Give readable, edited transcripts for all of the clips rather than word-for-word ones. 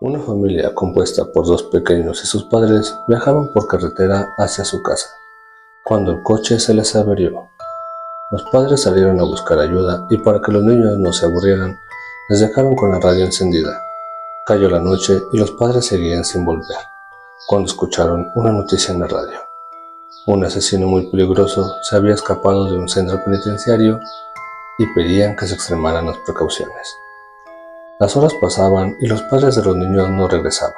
Una familia compuesta por dos pequeños y sus padres viajaban por carretera hacia su casa, cuando el coche se les averió. Los padres salieron a buscar ayuda y para que los niños no se aburrieran, les dejaron con la radio encendida. Cayó la noche y los padres seguían sin volver, cuando escucharon una noticia en la radio. Un asesino muy peligroso se había escapado de un centro penitenciario y pedían que se extremaran las precauciones. Las horas pasaban y los padres de los niños no regresaban.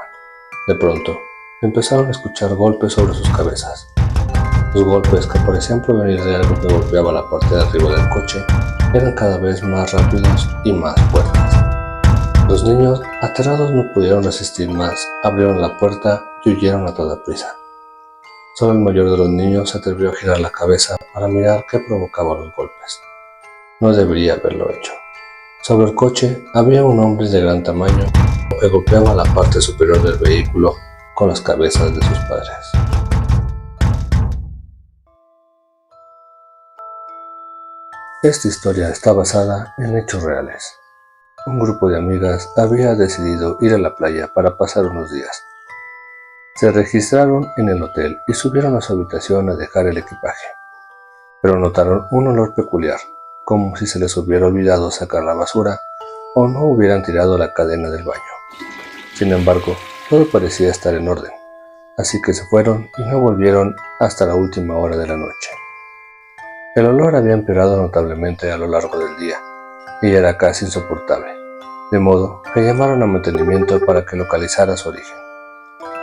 De pronto, empezaron a escuchar golpes sobre sus cabezas. Los golpes, que parecían provenir de algo que golpeaba la parte de arriba del coche, eran cada vez más rápidos y más fuertes. Los niños, aterrados, no pudieron resistir más, abrieron la puerta y huyeron a toda prisa. Solo el mayor de los niños se atrevió a girar la cabeza para mirar qué provocaba los golpes. No debería haberlo hecho. Sobre el coche había un hombre de gran tamaño que golpeaba la parte superior del vehículo con las cabezas de sus padres. Esta historia está basada en hechos reales. Un grupo de amigas había decidido ir a la playa para pasar unos días. Se registraron en el hotel y subieron a su habitación a dejar el equipaje, pero notaron un olor peculiar, como si se les hubiera olvidado sacar la basura o no hubieran tirado la cadena del baño. Sin embargo, todo parecía estar en orden, así que se fueron y no volvieron hasta la última hora de la noche. El olor había empeorado notablemente a lo largo del día y era casi insoportable, de modo que llamaron a mantenimiento para que localizara su origen.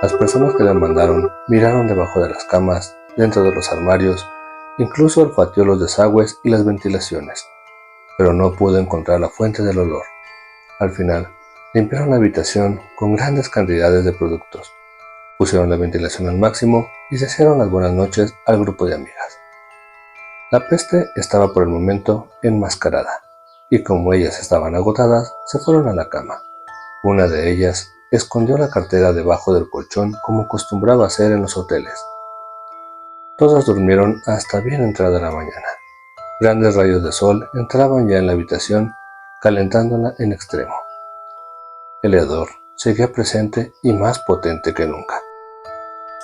Las personas que demandaron miraron debajo de las camas, dentro de los armarios, incluso olfateó los desagües y las ventilaciones, pero no pudo encontrar la fuente del olor. Al final, limpiaron la habitación con grandes cantidades de productos, pusieron la ventilación al máximo y desearon las buenas noches al grupo de amigas. La peste estaba por el momento enmascarada, y como ellas estaban agotadas, se fueron a la cama. Una de ellas escondió la cartera debajo del colchón como acostumbraba hacer en los hoteles. Todas durmieron hasta bien entrada la mañana. Grandes rayos de sol entraban ya en la habitación, calentándola en extremo. El hedor seguía presente y más potente que nunca.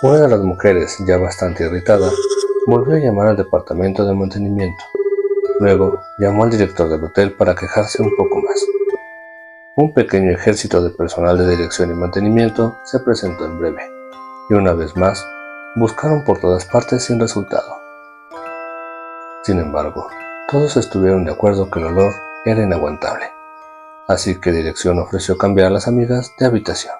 Una de las mujeres, ya bastante irritada, volvió a llamar al departamento de mantenimiento. Luego llamó al director del hotel para quejarse un poco más. Un pequeño ejército de personal de dirección y mantenimiento se presentó en breve, y una vez más, buscaron por todas partes sin resultado. Sin embargo, todos estuvieron de acuerdo que el olor era inaguantable, así que dirección ofreció cambiar a las amigas de habitación.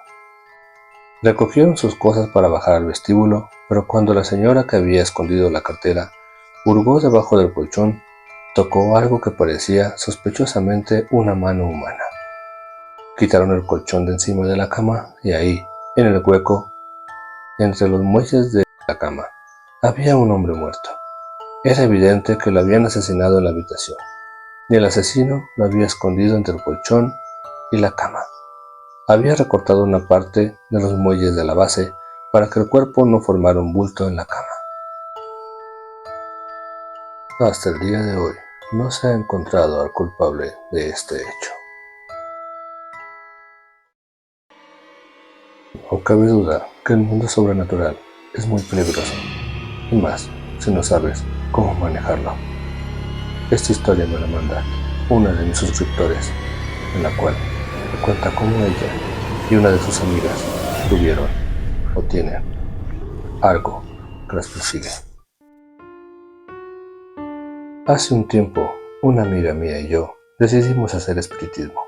Recogieron sus cosas para bajar al vestíbulo, pero cuando la señora que había escondido la cartera hurgó debajo del colchón, tocó algo que parecía sospechosamente una mano humana. Quitaron el colchón de encima de la cama y ahí, en el hueco, entre los muelles de la cama, había un hombre muerto. Era evidente que lo habían asesinado en la habitación, y el asesino lo había escondido entre el colchón y la cama. Había recortado una parte de los muelles de la base para que el cuerpo no formara un bulto en la cama. Hasta el día de hoy no se ha encontrado al culpable de este hecho. No cabe duda que el mundo sobrenatural es muy peligroso, y más si no sabes cómo manejarlo. Esta historia me la manda una de mis suscriptores, en la cual me cuenta cómo ella y una de sus amigas tuvieron o tienen algo que las persigue. Hace un tiempo, una amiga mía y yo decidimos hacer espiritismo.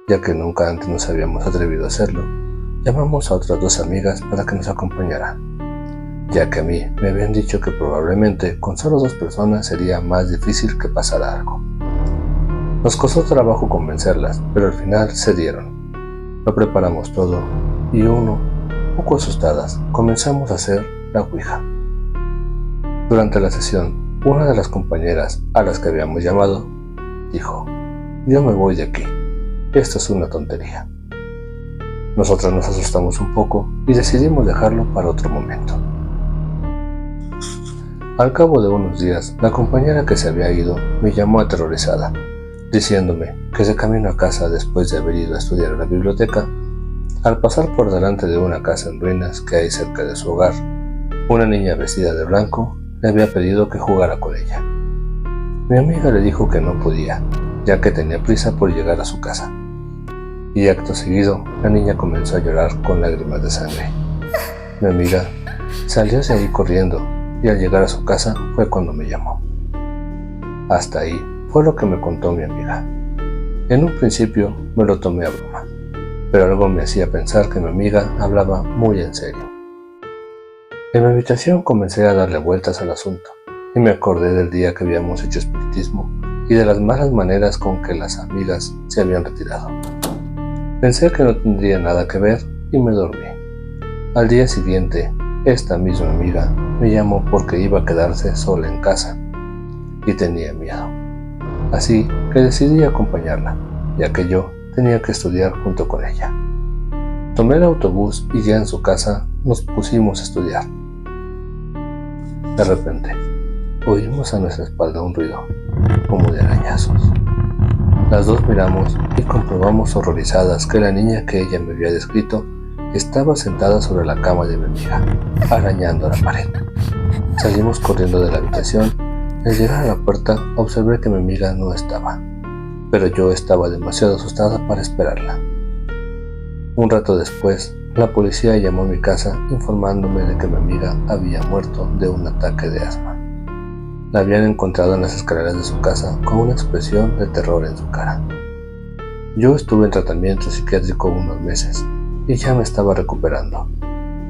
Ya que nunca antes nos habíamos atrevido a hacerlo, llamamos a otras dos amigas para que nos acompañaran, ya que a mí me habían dicho que probablemente con solo dos personas sería más difícil que pasara algo. Nos costó trabajo convencerlas, pero al final cedieron. Lo preparamos todo y poco asustadas, comenzamos a hacer la ouija. Durante la sesión, una de las compañeras a las que habíamos llamado dijo: "Yo me voy de aquí, esto es una tontería". Nosotras nos asustamos un poco y decidimos dejarlo para otro momento. Al cabo de unos días, la compañera que se había ido me llamó aterrorizada, diciéndome que de camino a casa después de haber ido a estudiar a la biblioteca, Al pasar por delante de una casa en ruinas que hay cerca de su hogar, una niña vestida de blanco le había pedido que jugara con ella. Mi amiga le dijo que no podía, ya que tenía prisa por llegar a su casa. Y acto seguido, la niña comenzó a llorar con lágrimas de sangre. Mi amiga salió hacia ahí corriendo y al llegar a su casa fue cuando me llamó. Hasta ahí fue lo que me contó mi amiga. En un principio me lo tomé a broma, pero algo me hacía pensar que mi amiga hablaba muy en serio. En mi habitación comencé a darle vueltas al asunto y me acordé del día que habíamos hecho espiritismo y de las malas maneras con que las amigas se habían retirado. Pensé que no tendría nada que ver y me dormí. Al día siguiente, esta misma amiga me llamó porque iba a quedarse sola en casa y tenía miedo. Así que decidí acompañarla, ya que yo tenía que estudiar junto con ella. Tomé el autobús y ya en su casa nos pusimos a estudiar. De repente, oímos a nuestra espalda un ruido, como de arañazos. Las dos miramos y comprobamos horrorizadas que la niña que ella me había descrito estaba sentada sobre la cama de mi amiga, arañando la pared. Salimos corriendo de la habitación. Al llegar a la puerta observé que mi amiga no estaba, pero yo estaba demasiado asustada para esperarla. Un rato después, la policía llamó a mi casa informándome de que mi amiga había muerto de un ataque de asma. La habían encontrado en las escaleras de su casa con una expresión de terror en su cara. Yo estuve en tratamiento psiquiátrico unos meses y ya me estaba recuperando,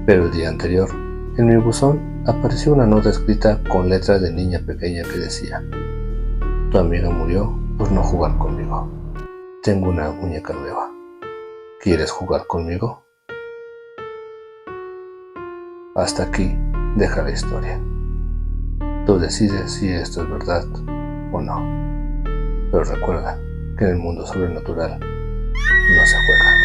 pero el día anterior, en mi buzón apareció una nota escrita con letras de niña pequeña que decía: tu amiga murió por no jugar conmigo. Tengo una muñeca nueva. ¿Quieres jugar conmigo? Hasta aquí deja la historia. Tú decides si esto es verdad o no. Pero recuerda que en el mundo sobrenatural no se juega.